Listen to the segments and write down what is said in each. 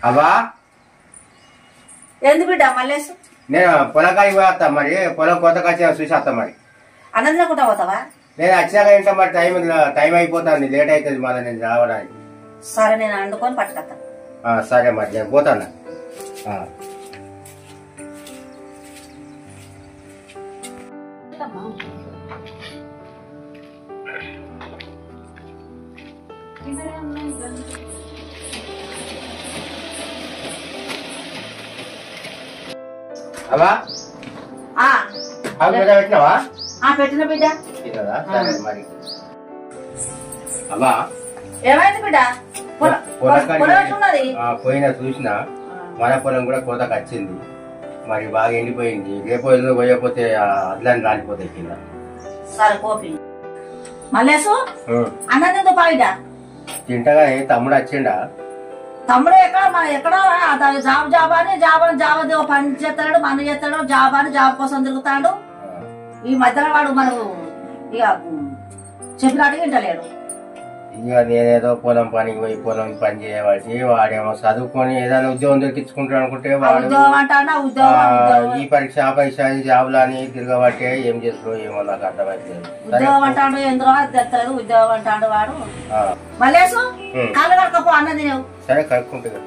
అవ్వా ఏంది బిడ్డ మల్లేసు? నేను పొలకాడికి పోతా, మరి పొలం కొత్త కచ్చిన చూసి వస్తా. మరి అన్నం తినకుండా పోతావా? నేను వచ్చినాక ఇంట్లో మరి టైం అయిపోతుంది, లేట్ అవుతుంది మళ్ళీ నేను రావడానికి. సరే నేను వండుకొని పట్టుకొస్తాను. సరే మరి నేను పోతాను. అవ్వా పెట్టినావా? పెట్టిన బిడ్డ. మరి అవ్వా ఏమైంది బిడ్డ? పోయినా చూసినా మన పొలం కూడా కోతకు వచ్చింది, మరి బాగా ఎండిపోయింది. రేపు ఎల్లు పోయకపోతే అడ్లని రాలిపోతాయి కింద. సరే కోపి మల్లేసు అన్నం తిందో పాయిడ తింటగా తమ్ముడు వచ్చిండా? తమ్ముడు ఎక్కడ మన ఎక్కడో జాబ్ అని పని చేస్తాడు, మన చేస్తాడు, జాబ్ కోసం తిరుగుతాడు. ఈ మధ్యలో వాడు మనకు ఇక చెప్పినట్టుగా ఇంటలేడు. ఇక నేనేదో పొలం పనికి పోయి పొలం పని చేయబట్టి వాడేమో చదువుకొని ఏదైనా ఉద్యోగం దొరికించుకుంటాడు అనుకుంటే వాడు ఈ పరీక్ష ఆ పరీక్ష జాబులు అని తిరగబట్టే ఏం చేస్తాడో ఏమో నాకు అర్థమైతే. ఉద్యోగం అంటాడు ఎందులో తెస్తలేదు, ఉద్యోగం అంటాడు వాడు. మల్లేసు కాళ్ళు కడకపో అన్నది నువ్వు. సరే కడుక్కుంటా.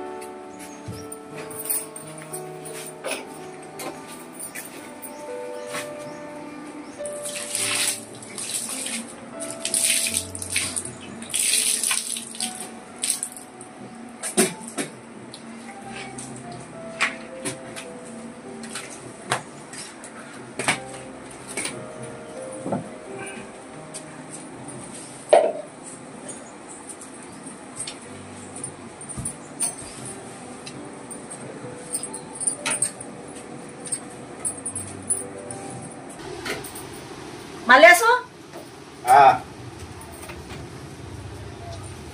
మల్లేసు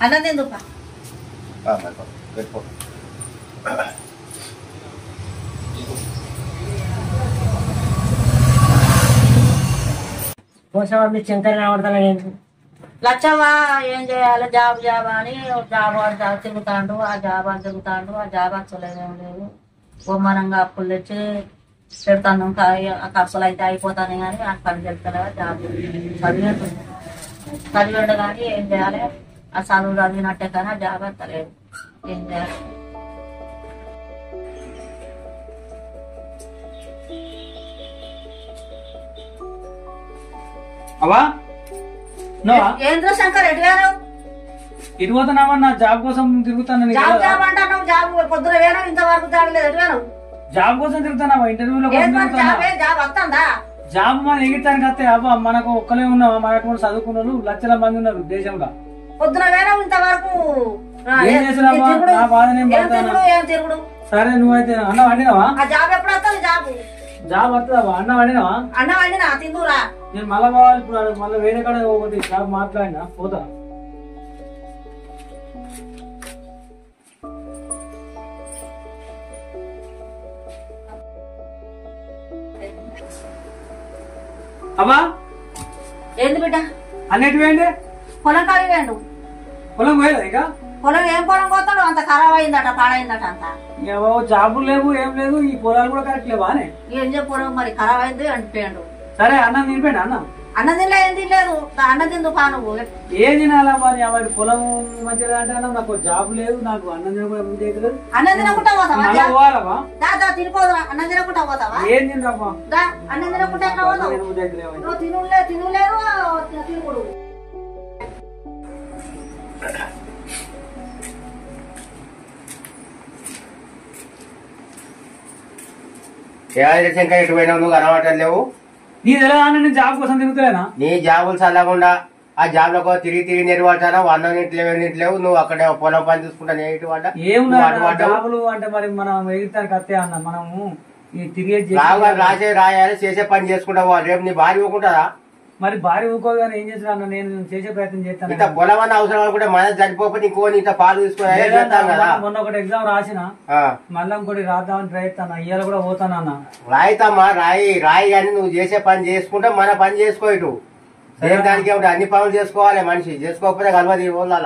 అన్నం తిందుపా. శంకర్ కనబడతాడు. లచ్చవ్వా ఏం చేయాలి? జాబ్ అని జాబ్ తిరుగుతాండు, ఆ జాబ్ అని చలేదేం లేదు. బొమ్మనంగా అప్పులు తెచ్చి పెడతాను, ఖర్చులు అయితే అయిపోతాను కానీ ఆ పని చెప్తాను. జాబ్ చదివాడు కానీ ఏం చేయాలి? ఆ చదువు చదివినట్టే కానీ ఆ జాబ్ ఎత్తలేదు. ఏం చేయాలి? అవా ఏంద్ర శంకర్ ఎటుగాను? ఇటు పోతున్నావా? జాబ్ కోసం తిరుగుతాను. జాబ్ అంటాను. జాబ్ పొద్దున వేయడం ఇంతవరకు జాడలేదు. ఎటుగాను? జాబ్ కోసం తిరుగుతున్నావా? ఇంటర్వ్యూలో జాబ్ వస్తుందా? జాబ్ మన ఎగిరితానికి వస్తే అవ్వ మనకు ఒక్కలే ఉన్నావా? మనకు చదువుకున్న వాళ్ళు లక్షల మంది ఉన్నారు దేశంలో. పొద్దున వేయడం ఇంతవరకు ఏం చేసినావా? నా బాధనేం తిరుగుడు. సరే నువ్వైతే అన్నం వండినావా? జాబ్ ఎప్పుడు వస్తుంది? జాబ్ వస్తుందా? అన్నం వండినావా? అన్నం వండినా తిందురా. నేను మళ్ళా పోవాలి ఇప్పుడు. మళ్ళీ వేరే కాడ ఒకటి జాబ్ మాట్లాడినా పోతా. అవ్వా ఏంది బిడ్డ? అన్నిటి వేయండి. పొలం కాడి వేయండు. పొలం పోయేదా ఇక? పొలం ఏం పొలం పోతాడు? అంత ఖరాబ్ అయిందట, పాడైందట. అంత జాబులు లేవు ఏం లేదు. ఈ పొలాలు కూడా కరెక్ట్ లేవా? ఏం చెప్పు మరి ఖరాబ్ అయింది అంటిపోయాడు. సరే అన్నం తినిపోయింది. అన్నం తినలే. ఏం తినలేదు. అన్నం తిందు పా. నువ్వు ఏం తినాలా మరి? వాడి పొలం మంచిగా అంటే నాకు జాబ్ లేదు, నాకు అన్నం తినకుండా. అన్నం తినకుండా పోతావా? పోవాలవా? తినిపోదురా. అన్నం తినకుండా పోతావా? ఏం తినరావా? అన్నం తినకుండా ఎట్లా పోతావు? తినలేదు తినలేదు తిరుగుడు. శంకర్ ఎటు పోయినావు నువ్వు కనబడటం లేవు. నీ తెలంగాణ నేను జాబ్ కోసం తిరుగుతలేనా? నీ జాబులు చల్లకుండా ఆ జాబ్ లో తిరిగి నెరవేర్చాను. 100 లేవు నువ్వు అక్కడ పొలం పని చూసుకుంటా నేటి వాడ ఏమున్నా జాబులు అంటే మరి మనం ఎగిరితానికి అత్తే అన్న మనము తిరిగి రాయాలి చేసే పని చేసుకుంటా పోవాలి. రేపు నీ భార్య ఊకుంటారా? మరి భార్య ఊకోదు కానీ ఏం చేస్తున్నా అన్న, నేను చేసే ప్రయత్నం చేస్తాను. ఇంత పొలం అన్న అవసరం అనుకుంటే మన చనిపోతే ఇంకోని ఇంత పాలు తీసుకుని మొన్న ఒకటి ఎగ్జామ్ రాసిన మళ్ళీ ఇంకోటి రాద్దామని ప్రయత్నం ఇవాళ కూడా పోతానన్న. రాయితమ్మా రాయి కానీ నువ్వు చేసే పని చేసుకుంటే మన పని చేసుకో. ఇటు దానికి ఏమిటి అన్ని పనులు చేసుకోవాలి మనిషి. చేసుకోకపోతే కలవది వాళ్ళ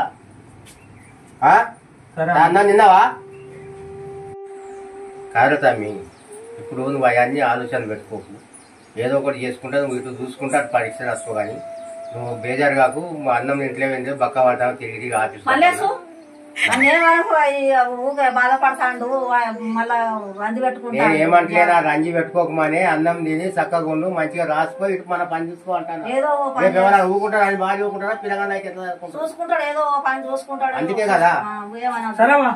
అన్నం తిన్నావా? కాదు తమ్మి, ఇప్పుడు నువ్వు అవన్నీ ఆలోచనలు పెట్టుకోకు. ఏదో ఒకటి చేసుకుంటా నువ్వు ఇటు చూసుకుంటా అటు పరీక్ష రాసుకో. కానీ నువ్వు బేజారు కాకు. మా అన్నం ఇంట్లో ఏంటో బక్క పడతావు తిరిగి ఆఫీస్ బాధపడతాడు. మళ్ళా రంది పెట్టుకుంటా. నేను ఏమంటలేనా రంజి పెట్టుకోకమని అన్నం తిని చక్కగా ఉండు మంచిగా రాసుకో. ఇటు మన పని చూసుకో అంటాను. రేపు ఏమైనా ఊకుంటారా? అని బాగా ఊకుంటారా? పిల్లగానే చూసుకుంటాడు, ఏదో పని చూసుకుంటాడు. అందుకే కదా సరేవా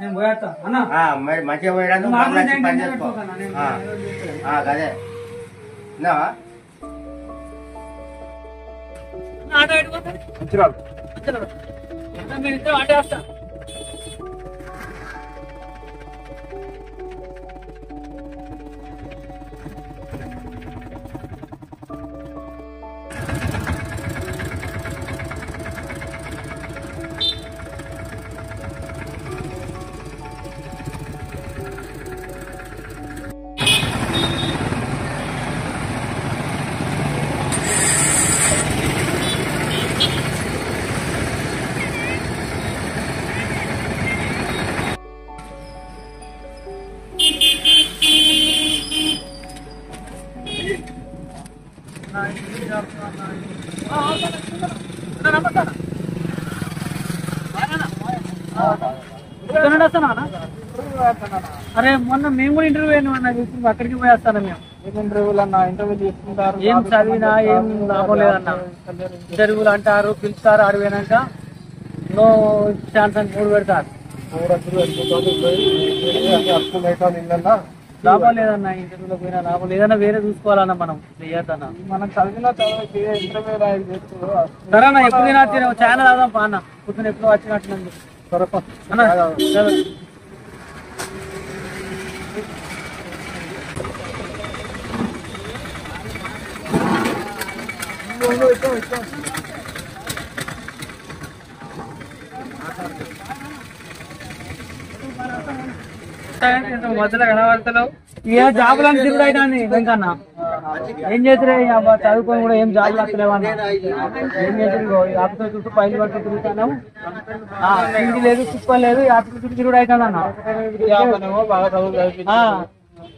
నేను పోయేస్తా అన్న. మరి మంచిగా పోయడానికి పని చేసుకో. అదే అంటే వస్తా. అరే మొన్న మేము కూడా ఇంటర్వ్యూ అయినా చూసుకుంటూ అక్కడికి పోయేస్తాను. మేము ఇంటర్వ్యూ తీసుకుంటారు. ఏం చదివినా ఏం లాభం లేదన్న. ఇంటర్వ్యూలు అంటారు, పిలుస్తారు, ఆడిపోయినాక నో ఛాన్స్ అని 3 పెడతారు. లాభం లేదన్న. ఇంటర్వ్యూలో పోయినా లాభం లేదన్నా. వేరే చూసుకోవాలన్నా మనం చేయొద్దన్నా. మనం చదివిన సరేనా? ఎప్పుడు తిన చాలా రాదాం పా అన్న. పొద్దున ఎప్పుడు వచ్చినట్టు మధ్యలో కనబడతలేవు. ఏ జాబులని తిరుగుడు అవుతుంది వెంకన్న. ఏం చేసిరే చదువుకొని కూడా ఏం జాబులు వస్తలేవన్నా. ఏం చేసారు? ఆఫీసులో చుట్టూ పైలు పట్టు తిరుగుతాను. ఇంటి లేదు, కుప్ప లేదు, ఆఫీసు చుట్టూ తిరుగుడు అవుతుంది అన్న.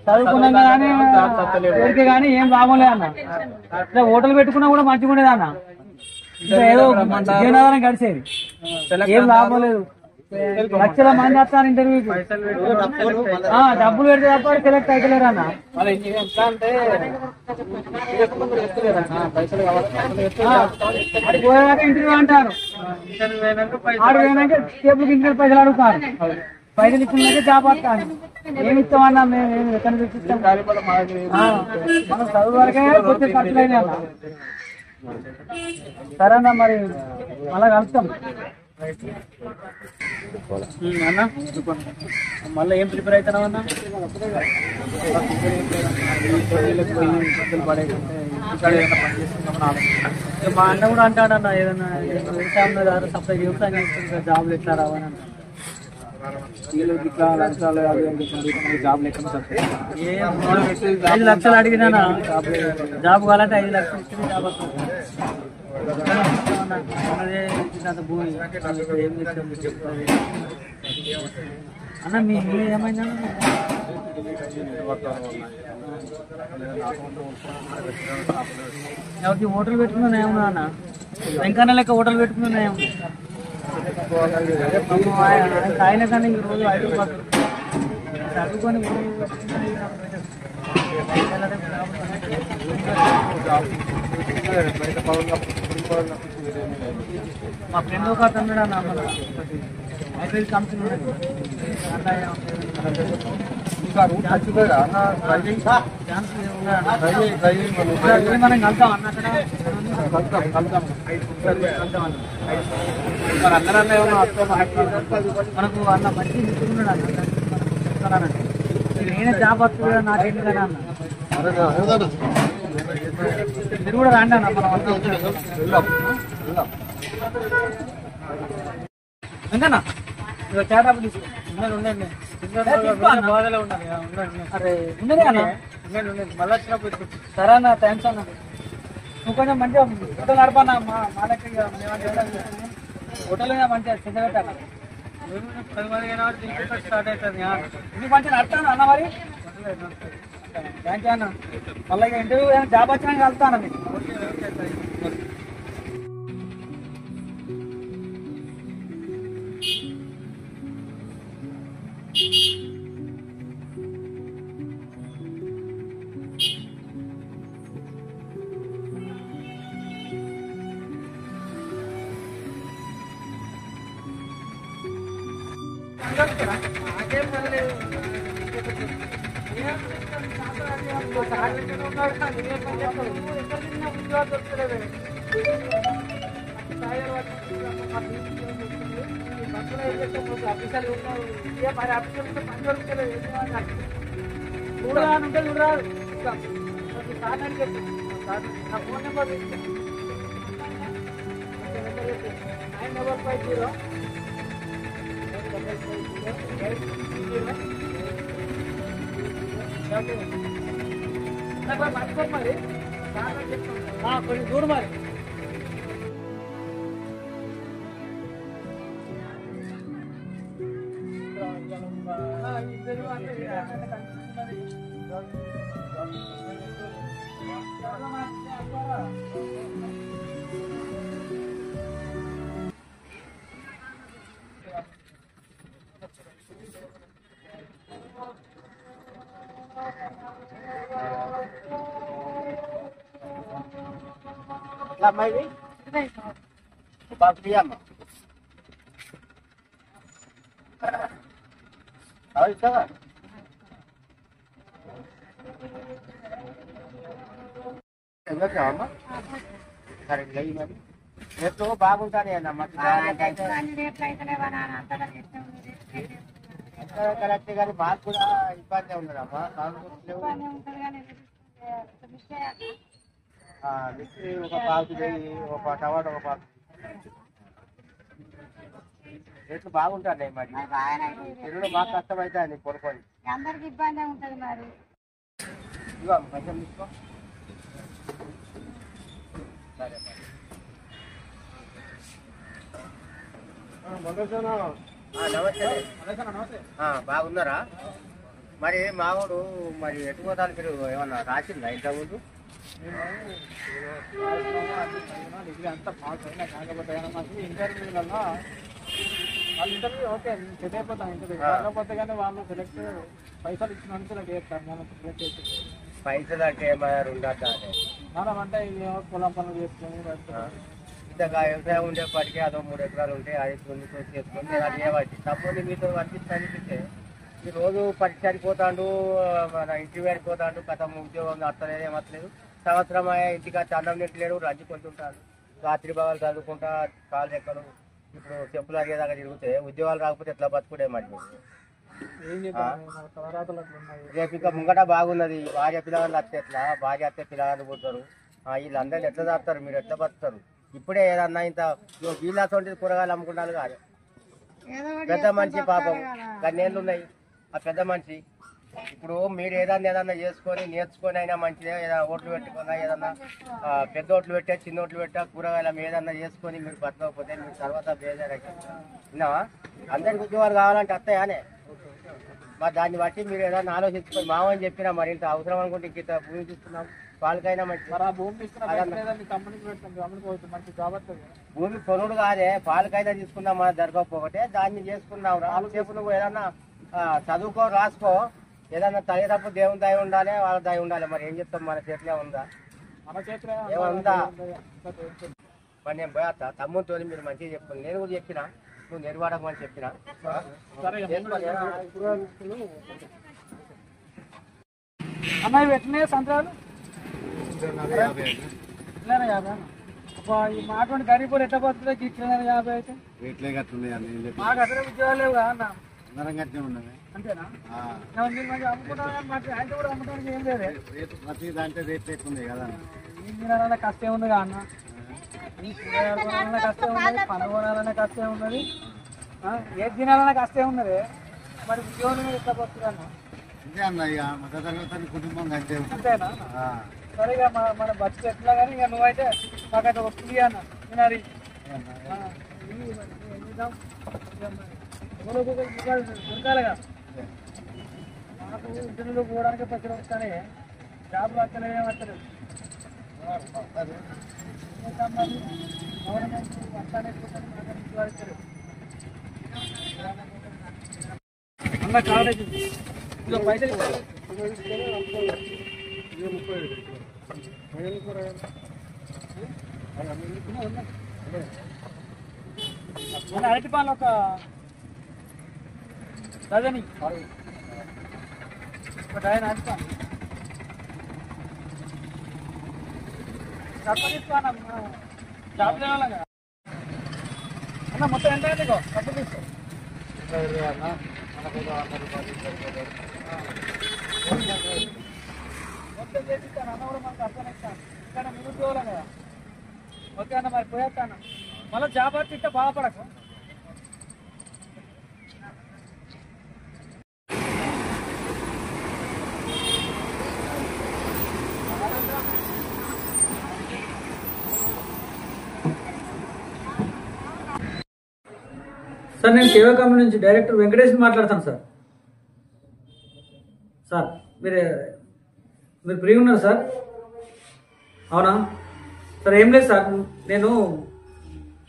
చదువుకున్నాం కానీ ఊరికే కానీ ఏం లాభం లేదన్న. హోటల్ పెట్టుకున్నా కూడా మంచిగా ఉండేది అన్న. ఏదో జీవనాధారం గడిచేది. ఏం లాభం లేదు. లక్షల మంది వస్తారు ఇంటర్వ్యూకి. డబ్బులు పెడితే తప్ప సెలెక్ట్ అయితలేరు అన్న. పోయాక ఇంటర్వ్యూ అంటారు. ఆడు పోయినాక టేబుల్కి ఇంటి పైసలు అడుగుతారు. పైసలు ఇచ్చినాక జాబ్ వస్తాను. ఏమి ఇస్తామన్నా? మేము ఎక్కడ తెచ్చిస్తాం? మనం చదువు వరకే వచ్చే ఖర్చులు అయినా అన్న. సరేనా మరి మళ్ళా కలుస్తాం అన్న. మళ్ళీ ఏం ప్రిపేర్ అవుతున్నావు అన్న? మా అన్న కూడా అంటాడన్న ఏదన్నా వ్యవసాయంలో సప్లై వ్యవసాయం జాబులు ఎట్లా రావని అంట. జాబ్ 5 లక్షలు అడిగినా జాబ్ కావాలంటే 5 లక్షలు ఇచ్చింది జాబ్ వస్తుంది. భూమి అన్న మీ ఏమైందా? ఎవరికి హోటల్ పెట్టుకున్నా ఏమన్నా అన్న? వెంకన్న లెక్క హోటల్ పెట్టుకున్నా ఏమన్నా? ఆయన కానీ ఈ రోజు 5 రూపాయలు చదువుకొని మా ఫ్రెండ్ ఒక అతను ఉన్నాడు అన్న మన ఐపీఎల్ కంపెనీ మనం కలుద్దాం అన్న అక్కడ అందరన్నా ఏమన్నా మనకు అన్న మంచి మిత్రుడు అన్నానంటే నేనే జాబ్ వస్తుంది నాకేంటి కదా అన్న మీరు కూడా రాండి అన్న మనం అంతేనా చేటప్పుడు ఉండండి అరే ఉన్నది అన్న మళ్ళీ వచ్చినప్పుడు సరే అన్న థ్యాంక్స్ అన్న నువ్వు కొంచెం మంచిగా హోటల్ నడపన్నా మా దగ్గర హోటల్ మంచిగా చిన్న పెట్టాను 10 మంది స్టార్ట్ అవుతుంది నీకు మంచిగా నడుస్తాను అన్న మరి థ్యాంక్ యూ అన్న మళ్ళీ ఇంటర్వ్యూ జాబ్ వచ్చినా కలుస్తాను మీకు ఫోన్ నెంబర్ 94508 మరి కొంచెం చూడు మరి అమ్మాయి బాగా అమ్మ ఇస్తావా సరే మరి రేపు బాగుంటానే అన్న కరెక్ట్ కానీ మాకు కూడా ఇబ్బంది ఉన్నదమ్మా మిక్సీ ఒక పాకు ఒక టమాటో ఒక పాకు రేట్లు బాగుంటాయి మరి తెలుగులో బాగా కష్టమైతే కొనుక్కొని అందరికి ఇబ్బంది ఉంటుంది మరి ఇదిగో పైసలు తీసుకో సరే నమస్తే బాగున్నారా మరి మావాడు మరి ఎటు పోతాను మీరు ఏమన్నా రాసిందా ఇంతకుముందు డిగ్రీ అంతా పాస్ అయినా కాకపోతే మాకు ఇంటర్వ్యూలలో వాళ్ళు ఇంటర్వ్యూ ఓకే సెట్ అయిపోతాం ఇంటర్వ్యూ కాకపోతే కానీ వాళ్ళు సెలెక్ట్ పైసలు ఇచ్చినందుకు సెలెక్ట్ చేస్తారు మనం సెలెక్ట్ చేసి పైసలు అంటే ఏమన్నారు ఉండద్దా మనం అంటే పొలం పనులు చేసుకొని ఇంతగా వ్యవసాయం ఉండేప్పటికీ అదో 3 ఎకరాలు ఉంటే అది చేసుకొని అది ఏమట్టి తప్పని మీతో వర్తిస్తే ఈ రోజు పరీక్షకి పోతాడు మన ఇంటర్వ్యూకి పోతాడు కథం ఉద్యోగం అత్తలేదు ఏమట్లేదు సంవత్సరం ఇంటికి వచ్చి అన్నం నెట్టలేడు రంజి కొంటుంటాడు రాత్రి భాగాలు చదువుకుంటా కాలు రెక్కలు ఇప్పుడు చెప్పులు అడిగేదాకా తిరిగితే ఉద్యోగాలు రాకపోతే ఎట్లా బతుకుడే మరి రేపు ఇంకా ముంగట బాగున్నది భార్య పిల్లగాళ్ళు వస్తే ఎట్లా భార్య వస్తే పిల్లగాళ్ళు పోతారు వీళ్ళందరినీ ఎట్లా దాపుతారు మీరు ఎట్లా బతుకుతారు ఇప్పుడే ఏదన్నా ఇంత వీళ్ళతోటి కూరగాయలు అమ్ముకుంటారు కాదు పెద్ద మనిషి పాపం గన్నేళ్ళు ఉన్నాయి ఆ పెద్ద మనిషి ఇప్పుడు మీరు ఏదన్నా చేసుకొని నేర్చుకొని అయినా మంచిదే ఏదైనా ఓట్లు పెట్టుకున్నా ఏదన్నా పెద్ద ఓట్లు పెట్టా చిన్న ఓట్లు పెట్టా కూరగాయలు ఏదన్నా చేసుకొని మీరు బతకపోతే మీరు తర్వాత బేజారైతే విన్నావా అందరికి ఉద్యోగాలు కావాలంటే వస్తాయానే మరి దాన్ని బట్టి మీరు ఏదన్నా ఆలోచించుకొని మామని చెప్పినా మరి ఇంత అవసరం అనుకుంటే ఇంత భూమి చూస్తున్నాం వాళ్ళకైనా మంచి భూమి కొనుడు కాదే పాలకైనా తీసుకుందాం మన జరగకపోతే దాన్ని చేసుకుందాం రాసేపు నువ్వు ఏదన్నా చదువుకో రాసుకో ఏదన్నా తల్లిదప్పు దేవుని దయ ఉండాలి వాళ్ళ దయ ఉండాలి మరి ఏం చెప్తాం మన చేతిలో ఉందా ఏమంతా మరి నేను పోయేస్తా తమ్ముతో మీరు మంచిగా చెప్పండి. నేను కూడా చెప్పిన నువ్వు నిర్వాడకమని చెప్పిన. అమ్మాయి పెట్టినాయి సంతరాలు ఈ మాటువంటి గరీబులు ఎట్లా పోతుందో 250 అయితే మాకు అసలు ఉద్యోగాలు లేవు కదా అన్న. అంతేనా అమ్ముకుంటాను ఆయన కూడా అమ్మడానికి ఏం లేదు. ఈ తినాలన్నా కష్టం ఉంది కదా అన్న. ఈ కూరగాయలన్నా కష్టం ఉన్నది, పండు కొనాలన్నా కష్టం ఉన్నది, ఏది తినాలన్నా కష్టం ఉన్నది. మరి ఉద్యోగం మీద ఎట్లా పోతుంది అన్న? అంతేనా సరే ఇక మన బడ్జెట్ ఎట్లా కానీ ఇక నువ్వైతే మాకైతే వస్తుంది అన్న తినాలి. దొరకాలిగా నాకు ఇంటర్వ్యూలో పోవడానికి పచ్చడి వస్తానే జాబ్ వస్తలేదు ఏమస్తలేదు. అన్న కావాలి ఇక పైసలు మన అరటి పాలు ఒక డజని ఒక డజన్ అరటి పాలు తప్పనిస్తాను జాబ్ చేయాలి కదా అన్న. మొత్తం ఎంత అయింది తప్పు తీసుకో. మొత్తం చేసిస్తాను అన్న కూడా మనకు అర్థం ఇస్తాను. ఇక్కడ నిరుద్యోగులు కదా. ఓకే అన్న మరి పోయేస్తాను. మళ్ళీ జాబ్ వచ్చి ఇట్లా బాధపడకు. సార్ నేను కేవీ కంపెనీ నుంచి డైరెక్టర్ వెంకటేష్ మాట్లాడతాను సార్. సార్ మీరు ఫ్రీ ఉన్నారు సార్? అవునా సార్? ఏం లేదు సార్, నేను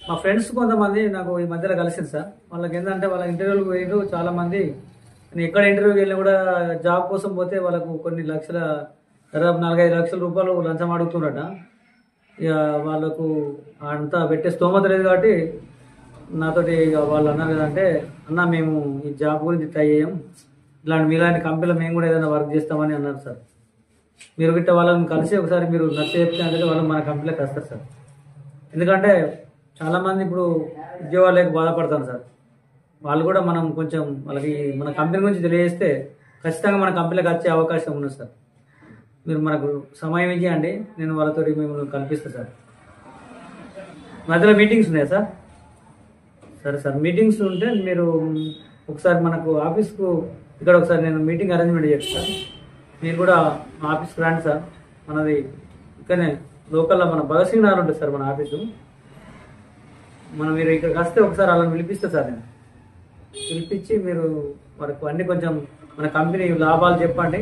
మా ఫ్రెండ్స్ కొంతమంది నాకు ఈ మధ్యలో కలిసింది సార్. వాళ్ళకి ఏంటంటే వాళ్ళ ఇంటర్వ్యూలకు పోయిండు చాలామంది. నేను ఎక్కడ ఇంటర్వ్యూకి వెళ్ళినా కూడా జాబ్ కోసం పోతే వాళ్ళకు కొన్ని లక్షల దాదాపు 4-5 లక్షల రూపాయలు లంచం అడుగుతున్నారట. ఇక వాళ్ళకు అంతా పెట్టే స్తోమత లేదు కాబట్టి నాతోటి వాళ్ళు అన్నారు కదంటే, అన్న మేము ఈ జాబ్ గురించి ట్రై చేయం, మీలాంటి కంపెనీలో మేము కూడా ఏదైనా వర్క్ చేస్తామని అన్నారు సార్. మీరు గిట్ట వాళ్ళని కలిసి ఒకసారి మీరు నచ్చ చెప్తే అంటే వాళ్ళు మన కంపెనీలోకి వస్తారు సార్. ఎందుకంటే చాలామంది ఇప్పుడు ఉద్యోగాలు లేక బాధపడతారు సార్. వాళ్ళు కూడా మనం కొంచెం వాళ్ళకి మన కంపెనీ గురించి తెలియజేస్తే ఖచ్చితంగా మన కంపెనీలోకి వచ్చే అవకాశం ఉన్నది సార్. మీరు మనకు సమయం ఇచ్చేయండి, నేను వాళ్ళతో మిమ్మల్ని కల్పిస్తాను సార్. మధ్యలో మీటింగ్స్ ఉన్నాయా సార్? సరే సార్, మీటింగ్స్ ఉంటే మీరు ఒకసారి మనకు ఆఫీస్కు ఇక్కడ ఒకసారి నేను మీటింగ్ అరేంజ్మెంట్ చేస్తాను. మీరు కూడా మా ఆఫీస్కి రండి సార్. మనది ఇక్కడనే లోకల్లో మన భగత్ సింగ్ నగర్ ఉంటుంది సార్ మన ఆఫీసు. మీరు ఇక్కడికి వస్తే ఒకసారి వాళ్ళని పిలిపిస్తే సార్, నేను పిలిపించి మీరు వరకు అన్ని కొంచెం మన కంపెనీ లాభాలు చెప్పండి,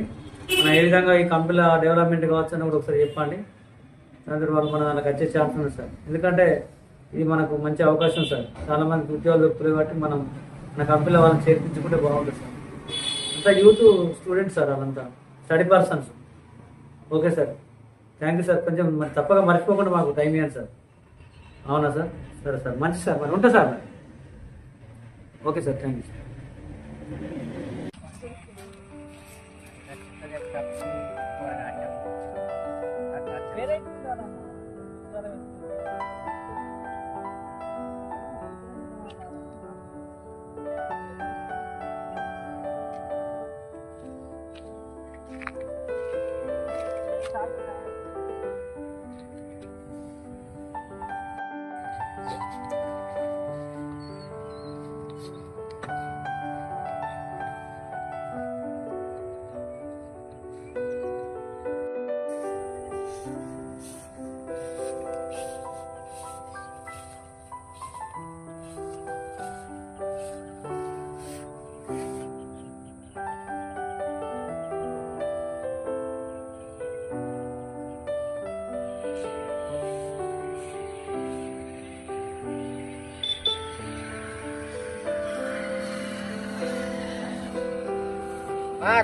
మన ఏ విధంగా ఈ కంపెనీలో డెవలప్మెంట్ కావచ్చు అని కూడా ఒకసారి చెప్పండి. దాని వాళ్ళు మన దానికి వచ్చే ఛాన్స్ ఉంది సార్. ఎందుకంటే ఇది మనకు మంచి అవకాశం సార్. చాలా మంది ఉద్యోగాలు దొరుకుతాయి కాబట్టి మనం మన కంపెనీలో వాళ్ళని చేర్పించుకుంటే బాగుంటుంది సార్. అంతా యూత్ స్టూడెంట్స్ సార్, వాళ్ళంతా study persons. Okay sir, thank you sir. కొంచెం మరి తప్పగా మర్చిపోకుండా మాకు టైం ఇవ్వండి సార్. అవునా సార్? సరే సార్, మంచి సార్, మరి ఉంటా sir. Okay sir, thank you sir.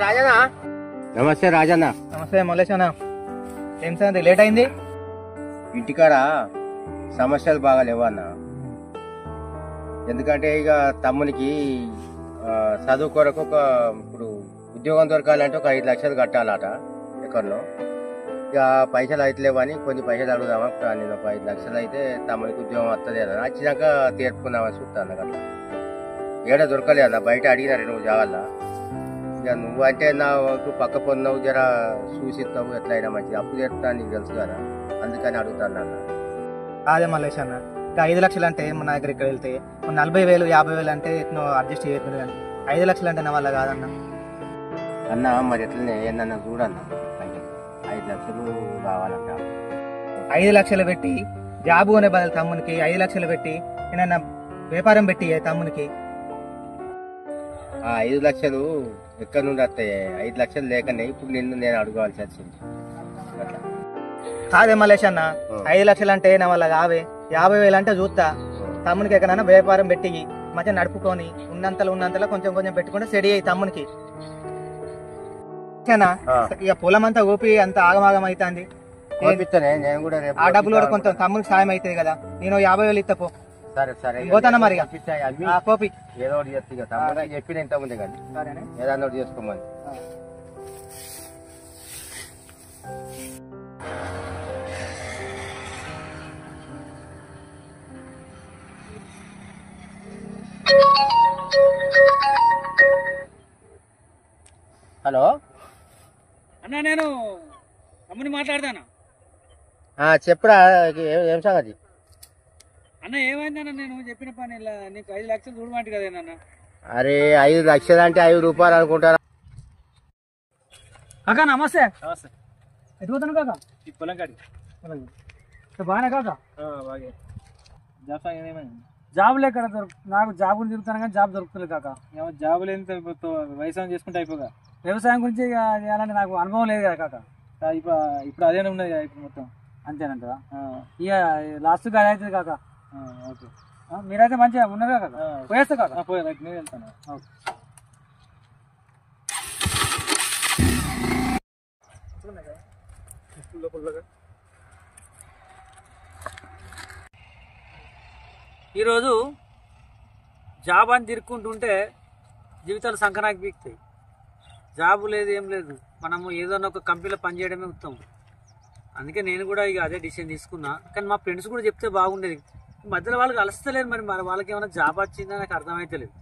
Rajanna, నమస్తే రాజన్న. నమస్తే మల్లేష్ అన్న. ఏం సంగతి లేట్ అయింది? ఇంటికాడ సమస్యలు బాగా లేవన్న. ఎందుకంటే ఇక తమ్మునికి చదువు కొరకు ఇప్పుడు ఉద్యోగం దొరకాలంటే ఒక 5 లక్షలు కట్టాలట ఎక్కడో. ఇక పైసలు అయితే లేవని కొన్ని పైసలు అడుగుదామా. నేను ఒక 5 లక్షలు అయితే తమ్మునికి ఉద్యోగం వస్తుంది అన్న. వచ్చినాక తీర్పుకుందామని చూస్తాను అట్లా. ఏడ దొరకలే అన్న, బయట అడిగిన 2 జాగాల్లో. ఇక నువ్వు అంటే నాకు పక్క పొందావు, జర చూసిస్తావు, ఎట్లయినా మంచిది. అప్పు తీరుతాను నీకు తెలుసు కదా, అందుకని అడుగుతాను అన్న. అదే మల్లేష్ అన్న, ఇంకా 5 లక్షలు అంటే మన దగ్గర ఇక్కడ వెళ్తే 40,000 50,000 అంటే ఎట్నో అడ్జస్ట్ చేయొద్దు కానీ 5 లక్షలు అంటే నా వల్ల కాదన్న. అన్న మరి ఎట్లనే ఏందన్నా చూడన్న, 5 లక్షలు కావాలంట. 5 లక్షలు పెట్టి జాబ్ కొనే బదులు తమ్మునికి 5 లక్షలు పెట్టి ఏమన్నా వ్యాపారం పెట్టి తమ్మునికి. 5 లక్షలు ఎక్కడి నుండి వస్తాయి? 5 లక్షలు లేకనే ఇప్పుడు నిన్ను నేను అడగవలసి వచ్చింది. కాదే మల్లేష్ అన్న, 5 లక్షలు అంటే నా వల్ల కావే. 50,000 అంటే చూస్తా. తమ్మునికి ఎక్కడైనా వ్యాపారం పెట్టి మంచిగా నడుపుకొని ఉన్నంతలో కొంచెం కొంచెం పెట్టుకుంటే సెడి అయ్యి తమ్మునికి. ఇక పొలం అంతా ఊపి అంత ఆగమాగం అవుతుంది. నేను కూడా ఆ డబ్బులు కూడా కొంచెం తమ్మునికి సాయం అవుతుంది కదా. నేను 50,000 ఇస్తా పో. సరే సరే పోతానా మరి పోపి. ఏదో ఒకటి చెప్తే ఇక తమ్ముడు చెప్పిన ఇంత ఉంది కానీ ఏదన్నా ఒకటి చేసుకోమని. హలో అన్న, నేను తమ్ముని మాట్లాడతాను. చెప్పురా, ఏం సంగతి? అన్న ఏమైందన్న, నేను చెప్పిన పని ఇలా నీకు 5 లక్షలు చూడమంట కదేనన్న. అరే 5 లక్షలు అంటే 5 రూపాయలు అనుకుంటారా? కాకా నమస్తే. ఎటు పోతాను కాకా? ఈ పొలం కాడి. బాగానే కాకా? బాగా. జాబ్ లేక నాకు జాబ్ గురించి తిరుగుతాను కానీ జాబ్ దొరుకుతుంది కాక. జాబ్ లేని వ్యవసాయం చేసుకుంటే అయిపోగా. వ్యవసాయం గురించి చేయాలంటే నాకు అనుభవం లేదు కదా కాక. ఇప్పుడు అదే ఉన్నది కదా ఇప్పుడు మొత్తం. అంతేనంటారా? ఇక లాస్ట్గా అదే అవుతుంది కాక. ఓకే, మీరైతే మంచిగా ఉన్నారు కాక. పోయేస్తా కాక. పోయే నేను వెళ్తాను. ఓకే. ఈరోజు జాబ్ అని తిరుక్కుంటుంటే జీవితాలు సంకనాకి పీకుతాయి. జాబు లేదు, ఏం లేదు. మనము ఏదైనా ఒక కంపెనీలో పనిచేయడమే ఉత్తమం. అందుకే నేను కూడా ఇక అదే డిసిషన్ తీసుకున్నా. కానీ మా ఫ్రెండ్స్ కూడా చెప్తే బాగుండేది. మధ్యలో వాళ్ళకి అలస్తలేదు. మరి వాళ్ళకి ఏమైనా జాబ్ వచ్చిందని నాకు అర్థమైతే లేదు.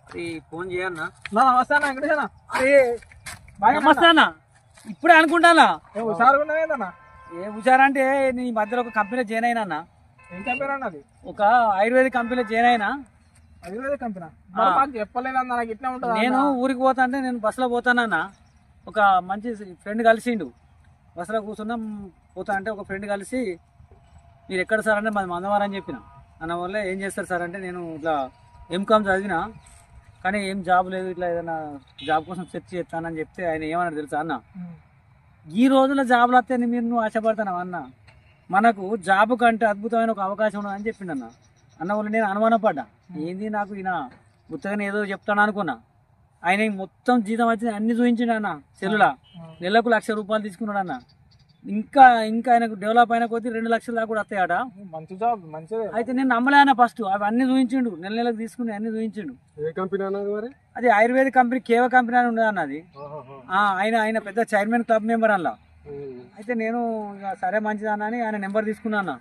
అది ఫోన్ చేయన్నా. నమస్తే అన్న. ఇప్పుడే అనుకుంటానా ఏ హుషారంటే నీ మధ్యలో ఒక కంపెనీలో జాయిన్ అయినా అన్న. ఏం కంపెనీ అన్నది? ఒక ఆయుర్వేదిక్ కంపెనీలో జాయిన్ అయినా. ఆయుర్వేదిక్ కంపెనీ చెప్పలేదన్న, నాకు ఇట్లా ఉంటుంది. నేను ఊరికి పోతా అంటే నేను బస్సులో పోతానన్నా. ఒక మంచి ఫ్రెండ్ కలిసిండు. బస్సులో కూర్చున్నాం పోతా అంటే ఒక ఫ్రెండ్ కలిసి మీరు ఎక్కడ సార్ అంటే మాది మందవారం అని చెప్పిన. అన్న వల్ల ఏం చేస్తారు సార్ అంటే నేను ఇట్లా ఎంకామ్ చదివినా కానీ ఏం జాబ్ లేదు, ఇట్లా ఏదైనా జాబ్ కోసం సెర్చ్ చేస్తానని చెప్తే ఆయన ఏమన్నాడు తెలుసా అన్న, ఈ రోజుల్లో జాబ్లు వస్తే మీరు నువ్వు ఆశపడతావు అన్న, మనకు జాబ్ కంటే అద్భుతమైన ఒక అవకాశం ఉన్నదని చెప్పిండు అన్న. అన్న వల్ల నేను అనుమానపడ్డా. ఏంది నాకు ఈయన గుర్తుగానే ఏదో చెప్తాను అనుకున్నా. ఆయన మొత్తం జీతం వచ్చి అన్ని చూపించిండు అన్న. సెల్లులా నెలకు 1,00,000 రూపాయలు తీసుకున్నాడు అన్న. ఇంకా ఆయనకు డెవలప్ అయిన కొద్దీ 2 లక్షల దాకా కూడా వస్తాయట. మంచి జాబ్, మంచిది. అయితే నేను నమ్మలే అన్న. ఫస్ట్ అవి అన్ని చూపించిండు, నెలకు తీసుకుని అన్ని చూపించిండు. ఏ కంపెనీ అన్నది మరి? అది ఆయుర్వేదిక్ కంపెనీ, కేవ కంపెనీ అని ఉండదు అన్నది. ఆయన పెద్ద చైర్మన్ క్లబ్ మెంబర్ అలా. అయితే నేను ఇక సరే మంచిది అన్న అని ఆయన నెంబర్ తీసుకున్నా అన్న.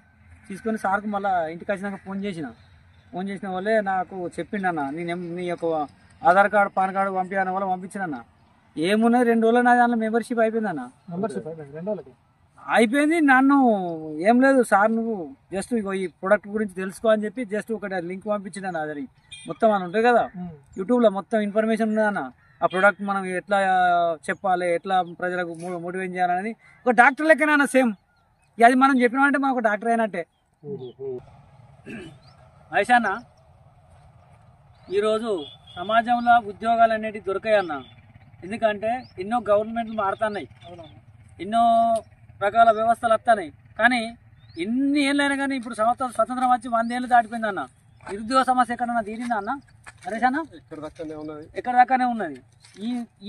తీసుకుని సార్కు మళ్ళీ ఇంటికి వచ్చినాక ఫోన్ చేసిన వాళ్ళే నాకు చెప్పిండు అన్న, నీ యొక్క ఆధార్ కార్డు పాన్ కార్డు పంపించిన వల్ల పంపించిన అన్న. ఏమున్నది 2 రోజులు నా దాంట్లో మెంబర్షిప్ అయిపోయింది అన్న. మెంబర్షిప్ 2 రోజులకి అయిపోయింది. నన్ను ఏం లేదు సార్, నువ్వు జస్ట్ ఈ ప్రొడక్ట్ గురించి తెలుసుకో అని చెప్పి జస్ట్ ఒక లింక్ పంపించిన అన్న. అది మొత్తం అని ఉంటుంది కదా యూట్యూబ్లో, మొత్తం ఇన్ఫర్మేషన్ ఉంది అన్న. ఆ ప్రొడక్ట్ మనం ఎట్లా చెప్పాలి, ఎట్లా ప్రజలకు మోటివేట్ చేయాలనేది ఒక డాక్టర్ లెక్కనే సేమ్. అది మనం చెప్పినామంటే మనం ఒక డాక్టర్ అయినట్టే. ఐషాన్న, ఈరోజు సమాజంలో ఉద్యోగాలు అనేటివి దొరికాయన్న. ఎందుకంటే ఎన్నో గవర్నమెంట్లు మారుతున్నాయి, ఎన్నో రకాల వ్యవస్థలు వస్తున్నాయి. కానీ ఎన్ని ఏళ్ళైనా కానీ ఇప్పుడు స్వతంత్రం వచ్చి 100 ఏళ్ళు దాటిపోయింది అన్న. నిరుద్యోగ సమస్య ఎక్కడన్నా తీరిందా అన్న? హరీష్ ఎక్కడ దాకానే ఉన్నది.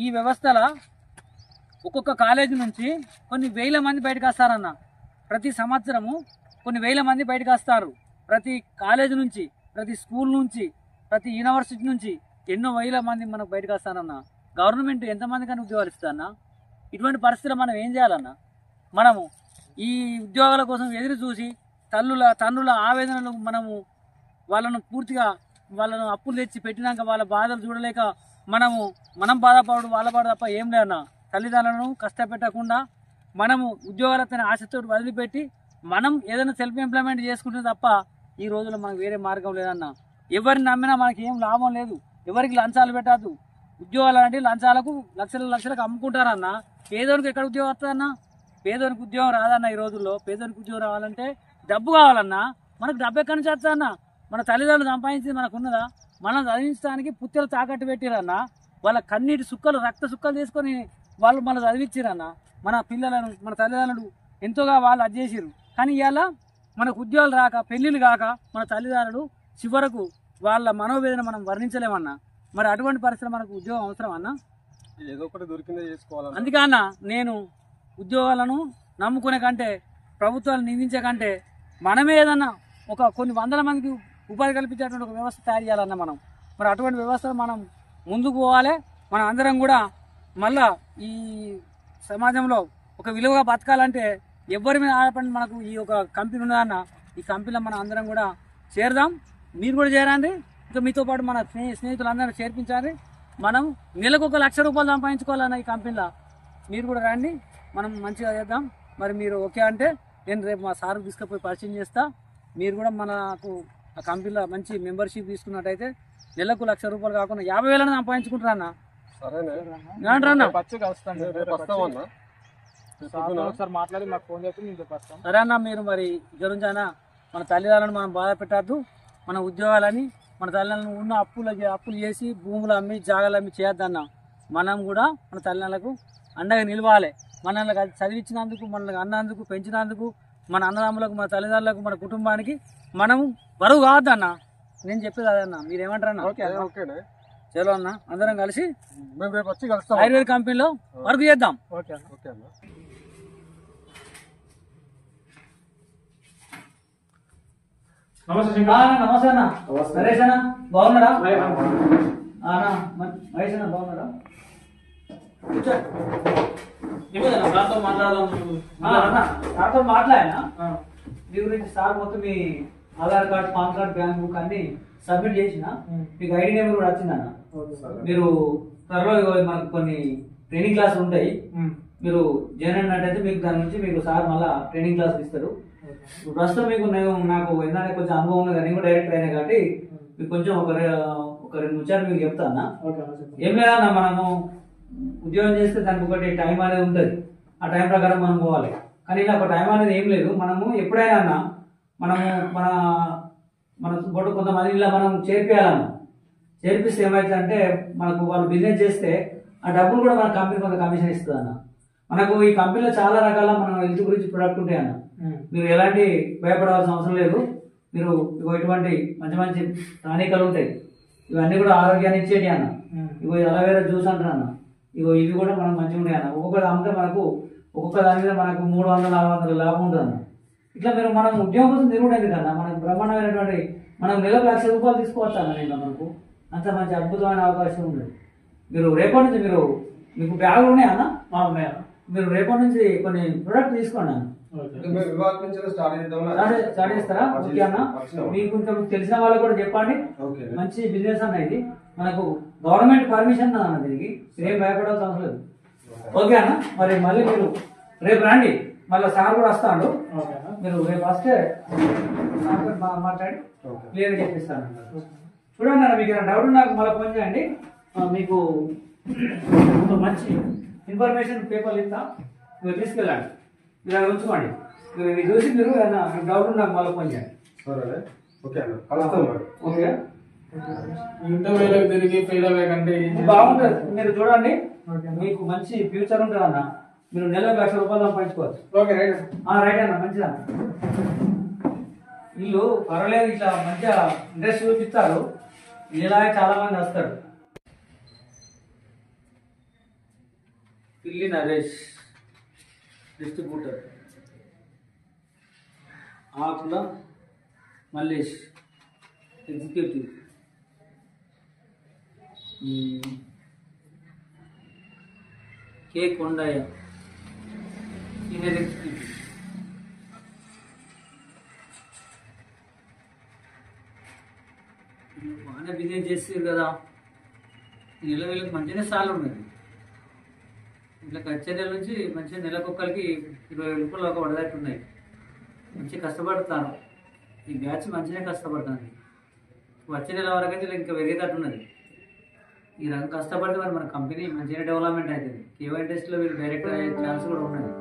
ఈ వ్యవస్థలో ఒక్కొక్క కాలేజీ నుంచి కొన్ని 1000 మంది బయటకు వస్తారన్న. ప్రతి సంవత్సరము కొన్ని వేల మంది బయటకు వస్తారు. ప్రతి కాలేజ్ నుంచి, ప్రతి స్కూల్ నుంచి, ప్రతి యూనివర్సిటీ నుంచి ఎన్నో వేల మంది మనకు బయటకు వస్తారన్న. గవర్నమెంట్ ఎంతమందికైనా ఉద్యోగాలు ఇస్తారన్నా? ఇటువంటి పరిస్థితుల్లో మనం ఏం చేయాలన్నా? మనము ఈ ఉద్యోగాల కోసం ఎదురు చూసి తండ్రుల ఆవేదనలు మనము వాళ్ళను పూర్తిగా వాళ్ళను అప్పులు తెచ్చి పెట్టినాక వాళ్ళ బాధలు చూడలేక మనం బాధపడు వాళ్ళ బాధ తప్ప ఏం లేదన్నా. తల్లిదండ్రులను కష్టపెట్టకుండా మనము ఉద్యోగాలతో ఆశతో వదిలిపెట్టి మనం ఏదైనా సెల్ఫ్ ఎంప్లాయ్మెంట్ చేసుకుంటే తప్ప ఈ రోజుల్లో మనకు వేరే మార్గం లేదన్నా. ఎవరిని నమ్మినా మనకి ఏం లాభం లేదు. ఎవరికి లంచాలు పెట్టద్దు. ఉద్యోగాలు అంటే లంచాలకు లక్షలకు అమ్ముకుంటారన్నా. పేదోనికి ఎక్కడ ఉద్యోగం వస్తుందన్నా? పేదోనికి ఉద్యోగం రాదన్న. ఈ రోజుల్లో పేదోనికి ఉద్యోగం రావాలంటే డబ్బు కావాలన్నా. మనకు డబ్బు ఎక్కడి నుంచి వస్తుందన్నా? మన తల్లిదండ్రులు సంపాదించింది మనకు ఉన్నదా? మనం చదివించడానికి పుత్తెలు తాకట్టు పెట్టిరన్నా. వాళ్ళ కన్నీటి సుక్కలు రక్త సుక్కలు తీసుకొని వాళ్ళు మన చదివించిరన్నా. మన పిల్లలను మన తల్లిదండ్రులు ఎంతోగా వాళ్ళు అది చేసిరు. కానీ ఇవాళ మనకు ఉద్యోగాలు రాక పెళ్ళిళ్ళు కాక మన తల్లిదండ్రులు చివరకు వాళ్ళ మనోవేదన మనం వర్ణించలేమన్నా. మరి అటువంటి పరిస్థితులు మనకు ఉద్యోగం అవసరం అన్నా? ఏదో ఒకటి దొరికిందే చేసుకోవాలి. అందుకే అన్న నేను ఉద్యోగాలను నమ్ముకునే కంటే ప్రభుత్వాలు నిందించే కంటే మనమే ఏదన్నా కొన్ని వందల మందికి ఉపాధి కల్పించేటువంటి ఒక వ్యవస్థ తయారు చేయాలన్న మనం. మరి అటువంటి వ్యవస్థ మనం ముందుకు పోవాలి. మనం అందరం కూడా మళ్ళా ఈ సమాజంలో ఒక విలువగా బతకాలంటే ఎవరి మీద ఆడపడి మనకు ఈ ఒక కంపెనీ ఉన్నదన్న. ఈ కంపెనీలో మనం అందరం కూడా చేరదాం. మీరు కూడా చేరండి. ఇంకా మీతో పాటు మన స్నేహితులందరూ చేర్పించాలి. మనం నెలకు ₹1,00,000 సంపాదించుకోవాలన్న ఈ కంపెనీలో. మీరు కూడా రండి, మనం మంచిగా చేద్దాం. మరి మీరు ఓకే అంటే నేను రేపు మా సార్కి తీసుకుపోయి పరిచయం చేస్తా. మీరు కూడా మనకు ఆ కంపెనీలో మంచి మెంబర్షిప్ తీసుకున్నట్టయితే నెలకు ₹1,00,000 కాకుండా 50,000 సంపాదించుకుంటారా అన్న? మాట్లాడి మాకు ఫోన్ చేసి సరే అన్న. మీరు మరి గురించైనా మన తల్లిదండ్రులను మనం బాధ పెట్టద్దు. మన ఉద్యోగాలని మన తల్లిదండ్రులను ఉన్న అప్పులు చేసి భూములు అమ్మి జాగాలు అమ్మి చేయొద్దన్న. మనం కూడా మన తల్లిదండ్రులకు అండగా నిలవాలి. మనల్ని చదివించినందుకు, మనల్ని అన్నందుకు, పెంచినందుకు, మన అన్నదమ్ములకు, మన తల్లిదండ్రులకు, మన కుటుంబానికి మనము బరువు కావద్దన్న. నేను చెప్పేది అదన్నా. మీరేమంటారన్నా? చలో అన్న, అందరం కలిసి ఆయుర్వేద కంపెనీలో వర్క్ చేద్దాం. నమస్తే అన్న. నరేష్ అన్న బాగున్నారా? మహేష్ అన్న బాగున్నారా? సార్తో మాట్లాడినా మీ గురించి. సార్ మొత్తం మీ Aadhaar card, PAN card, bank book అన్ని సబ్మిట్ చేసిన. మీకు ఐడి నెంబర్ కూడా వచ్చిందన్న. మీరు త్వరలో మనకు కొన్ని ట్రైనింగ్ క్లాసులు ఉంటాయి. మీరు జాయిన్ అయినట్టయితే మీకు దాని నుంచి మీకు సార్ మళ్ళీ ట్రైనింగ్ క్లాసులు ఇస్తారు. ప్రస్తుతం మీకు నాకు ఏంటంటే కొంచెం అనుభవం ఉంది. నేను కూడా డైరెక్టర్ అయినా కాబట్టి మీకు కొంచెం ఒక 2 ముచ్చారు మీకు చెప్తాను. ఏం లేదన్నా, మనము ఉద్యోగం చేస్తే దానికి ఒకటి టైం అనేది ఉంటుంది. ఆ టైం ప్రకారం మనం పోవాలి. కానీ ఇలా ఒక టైం అనేది ఏం లేదు. మనము ఎప్పుడైనా మన బొట్టు కొంతమంది ఇలా మనం చేర్పియాలన్నా. చేర్పిస్తే ఏమవుతుందంటే మనకు వాళ్ళు బిజినెస్ చేస్తే ఆ డబ్బులు కూడా మన కంపెనీ కొంత కమిషన్ ఇస్తుంది అన్న. మనకు ఈ కంపెనీలో చాలా రకాల మన హెల్త్ గురించి ప్రొడక్ట్ ఉంటాయి అన్న. మీరు ఎలాంటి భయపడవలసిన అవసరం లేదు. మీరు ఇటువంటి మంచి టానికలు ఉంటాయి. ఇవన్నీ కూడా ఆరోగ్యాన్ని ఇచ్చేటి అన్న. ఇగో అలోవేరా జ్యూస్ అంటారు అన్న. ఇవి కూడా మనం మంచిగా ఉంటాయి అన్న. ఒక్కొక్కటి అమ్మితే మనకు ఒక్కొక్క దాని మీద మనకు 300-400 లాభం ఉంటుంది అన్న. ఇట్లా మనం ఉద్యోగం కోసం తిరుగుతుంది కన్నా. మనకు బ్రహ్మాండమైనటువంటి మనం నెలకు ₹1,00,000 తీసుకోవచ్చు అన్న. నేను మనకు అంత మంచి అద్భుతమైన అవకాశం ఉంది. మీరు రేపటి నుంచి మీకు బ్యాగులు ఉన్నాయా అన్న? మీరు రేపటి నుంచి కొన్ని ప్రొడక్ట్ తీసుకోండి అన్న. స్టార్ట్ చేస్తారా? ఓకే అన్న. మీకు ఇంకా తెలిసిన వాళ్ళకి కూడా చెప్పండి. మంచి బిజినెస్ అన్న ఇది. మనకు గవర్నమెంట్ పర్మిషన్ అన్న. దీనికి ఏం భయపడాల్సిన అవసరం లేదు. ఓకే అన్న. మరి మళ్ళీ మీరు రేపు రండి. మళ్ళీ సార్ కూడా వస్తాడు. మీరు రేపు వస్తే మాట్లాడి క్లియర్గా చెప్పిస్తాను. చూడండి అన్న, మీకు డౌట్ నాకు మళ్ళీ ఫోన్ చేయండి. మీకు మంచి ఇన్ఫర్మేషన్ పేపర్లు ఇస్తా. మీరు తీసుకెళ్ళండి. మీరు అది ఉంచుకోండి. మీరు చూసి మీరు డౌట్ నాకు మళ్ళీ ఫోన్ చేయండి. ఓకే. బాగుంటుంది. మీరు చూడండి, మీకు మంచి ఫ్యూచర్ ఉంటుంది అన్న. మీరు నెలకు ₹1,00,000 సంపాదించుకోవచ్చు. రైట్ అన్న, మంచిదన్న. వీళ్ళు పర్వాలేదు, ఇట్లా మంచిగా ఇంట్రెస్ట్ చూపిస్తారు. ఇలాగే చాలా మంది వస్తారు. పిల్లి నరేష్ డిస్ట్రిబ్యూటర్. ఆకుల మల్లేష్ ఎగ్జిక్యూటివ్. కే కొండయ్య సీనియర్ ఎగ్జిక్యూటివ్. బాగానే బిజినెస్ చేస్తారు కదా, ఈ నెల వీళ్ళకి మంచిగానే సార్లు ఉన్నది. ఇట్లా వచ్చే నెల నుంచి మంచిగా నెలకొక్కరికి 20,000 రూపాయలు ఒక వడదట్టు ఉన్నాయి. మంచిగా కష్టపడతాను, ఈ బ్యాచ్ మంచిగా కష్టపడుతుంది. వచ్చే నెల వరకు అయితే ఇంకా పెరిగేటట్టు ఉన్నది. ఈ రకం కష్టపడితే మరి మన కంపెనీ మంచిగా డెవలప్మెంట్ అవుతుంది. కేవై ఇండస్ట్రీలో వీళ్ళు డైరెక్ట్ అయ్యే ఛాన్స్ కూడా ఉన్నది.